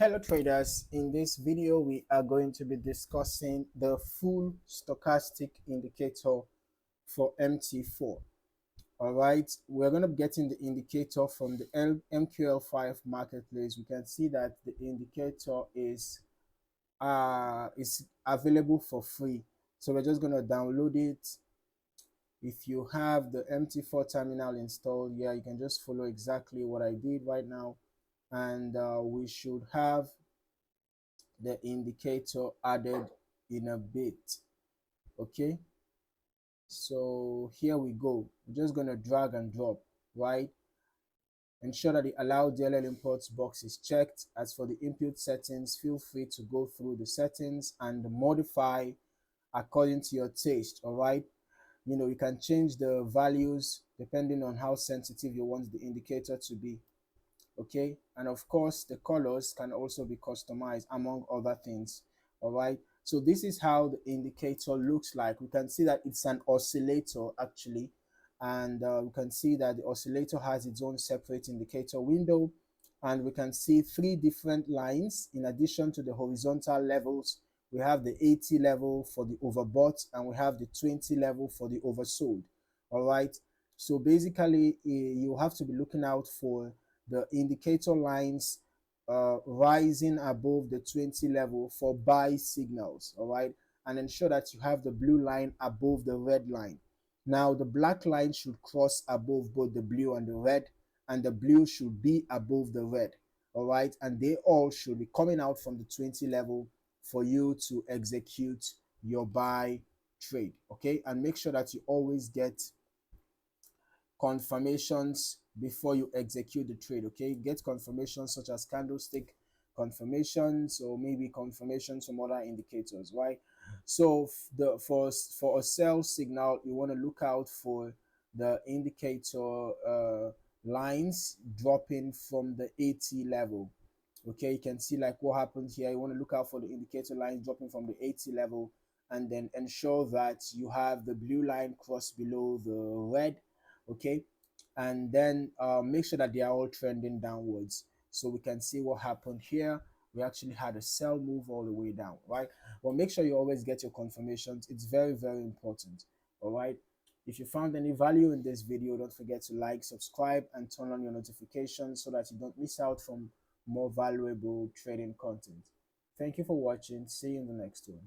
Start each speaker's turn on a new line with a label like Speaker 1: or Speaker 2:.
Speaker 1: Hello traders, in this video we are going to be discussing the full stochastic indicator for MT4. All right, we're going to be getting the indicator from the MQL5 marketplace. We can see that the indicator is available for free, so we're just going to download it. If you have the MT4 terminal installed, yeah, you can just follow exactly what I did right now, and we should have the indicator added in a bit. Okay, so here we go. We're just going to drag and drop, right? Ensure that the allow DLL imports box is checked. As for the input settings, feel free to go through the settings and modify according to your taste. All right, you can change the values depending on how sensitive you want the indicator to be. Okay, and of course the colors can also be customized among other things. All right, so this is how the indicator looks like. We can see that it's an oscillator actually, and we can see that the oscillator has its own separate indicator window, and we can see three different lines. In addition to the horizontal levels, we have the 80 level for the overbought and we have the 20 level for the oversold. All right, so basically you have to be looking out for the indicator lines rising above the 20 level for buy signals. All right, and ensure that you have the blue line above the red line. Now the black line should cross above both the blue and the red, and the blue should be above the red. All right, and they all should be coming out from the 20 level for you to execute your buy trade. Okay, and make sure that you always get confirmations before you execute the trade. Okay, get confirmations such as candlestick confirmations, or maybe confirmations from other indicators, right? So for a sell signal, you want to look out for the indicator lines dropping from the 80 level. Okay, you can see like what happened here. You want to look out for the indicator lines dropping from the 80 level, and then ensure that you have the blue line cross below the red. Okay, and then make sure that they are all trending downwards. So we can see what happened here. We actually had a sell move all the way down, right? Well, make sure you always get your confirmations. It's very, very important. All right, if you found any value in this video, don't forget to like, subscribe, and turn on your notifications so that you don't miss out from more valuable trading content. Thank you for watching. See you in the next one.